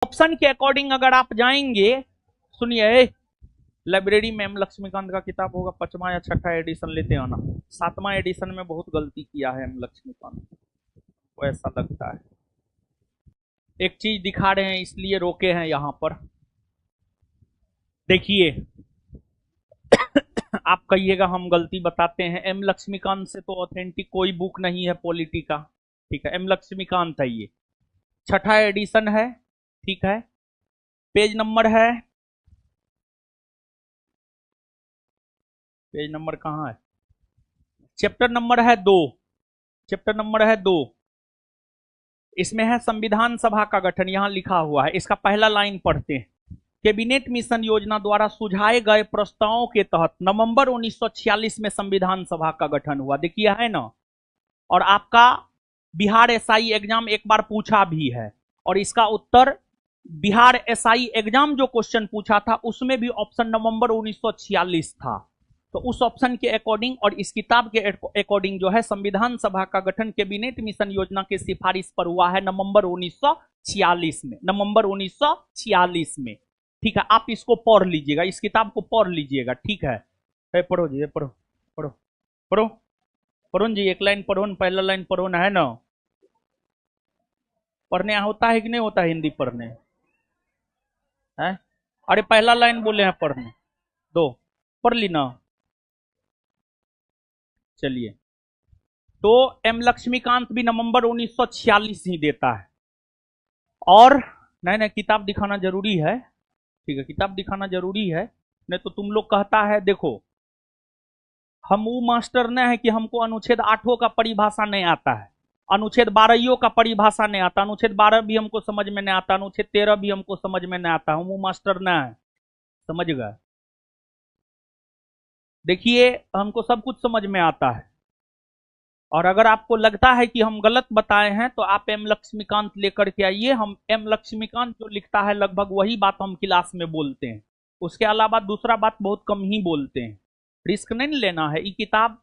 Option के according अगर आप जाएंगे, सुनिए, लाइब्रेरी में एम लक्ष्मीकांत का किताब होगा, 5वां या 6ठा एडिशन लेते आना। 7वां एडिशन में बहुत गलती किया है एम लक्ष्मीकांत को, ऐसा लगता है। एक चीज दिखा रहे हैं इसलिए रोके हैं यहां पर। देखिए आप कहिएगा हम गलती बताते हैं, एम लक्ष्मीकांत से तो ऑथेंटिक कोई बुक नहीं है पॉलिटी का, ठीक है, एम लक्ष्मीकांत है ये, 6ठा एडिशन है, ठीक है। पेज नंबर है, पेज नंबर कहां है, चैप्टर नंबर है 2, चैप्टर नंबर है 2, इसमें है संविधान सभा का गठन, यहां लिखा हुआ है, इसका पहला लाइन पढ़ते हैं। कैबिनेट मिशन योजना द्वारा सुझाए गए प्रस्तावों के तहत नवंबर 1946 में संविधान सभा का गठन हुआ, देखिए है ना। और आपका बिहार एसआई एग्जाम एक बार पूछा भी है, और इसका उत्तर बिहार एसआई एग्जाम जो क्वेश्चन पूछा था उसमें भी ऑप्शन नवंबर 1946 था। तो उस ऑप्शन के अकॉर्डिंग और इस किताब के अकॉर्डिंग जो है संविधान सभा का गठन कैबिनेट मिशन योजना के सिफारिश पर हुआ है नवंबर 1946 में, नवंबर 1946 में, ठीक है। आप इसको पढ़ लीजिएगा, इस किताब को पढ़ लीजिएगा, ठीक है। पढ़ो जी, पढ़ो पढ़ो पढ़ो पढ़ो जी, एक लाइन पढ़ो, पहला लाइन पढ़ो ना, है ना। पढ़ने होता है कि नहीं होता है हिंदी पढ़ने है? अरे पहला लाइन बोले हैं पढ़ने, 2 पढ़ ली ना। चलिए, तो एम लक्ष्मीकांत भी नवंबर 1946 ही देता है। और नहीं नहीं, किताब दिखाना जरूरी है, ठीक है, किताब दिखाना जरूरी है, नहीं तो तुम लोग कहता है, देखो हम वो मास्टर न है कि हमको अनुच्छेद 8 का परिभाषा नहीं आता है, अनुच्छेद 12 का परिभाषा नहीं आता, अनुच्छेद 12 भी हमको समझ में नहीं आता, अनुच्छेद 13 भी हमको समझ में नहीं आता, हम वो मास्टर न है, समझ गए। देखिए हमको सब कुछ समझ में आता है, और अगर आपको लगता है कि हम गलत बताए हैं तो आप एम लक्ष्मीकांत लेकर के आइए, हम एम लक्ष्मीकांत जो लिखता है लगभग वही बात हम क्लास में बोलते हैं, उसके अलावा दूसरा बात बहुत कम ही बोलते हैं। रिस्क नहीं लेना है, ये किताब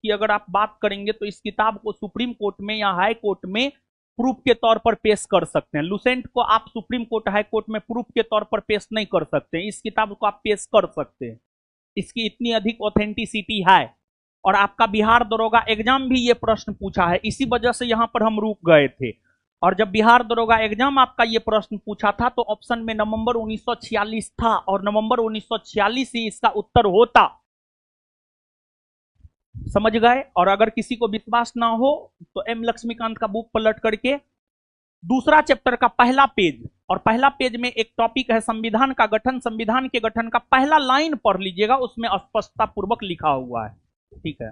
की अगर आप बात करेंगे तो इस किताब को सुप्रीम कोर्ट में या हाई कोर्ट में प्रूफ के तौर पर पेश कर सकते हैं। लुसेंट को आप सुप्रीम कोर्ट हाई कोर्ट में प्रूफ के तौर पर पेश नहीं कर सकते हैं, इस किताब को आप पेश कर सकते हैं, इसकी इतनी अधिक ऑथेंटिसिटी है। और आपका बिहार दरोगा एग्जाम भी ये प्रश्न पूछा है, इसी वजह से यहां पर हम रुक गए थे। और जब बिहार दरोगा एग्जाम आपका ये प्रश्न पूछा था तो ऑप्शन में नवंबर 1946 था, और नवंबर 1946 ही इसका उत्तर होता, समझ गए। और अगर किसी को विश्वास ना हो तो एम लक्ष्मीकांत का बुक पलट करके दूसरा चैप्टर का पहला पेज, और पहला पेज में एक टॉपिक है संविधान का गठन, संविधान के गठन का पहला लाइन पढ़ लीजिएगा, उसमें स्पष्टता पूर्वक लिखा हुआ है, ठीक है।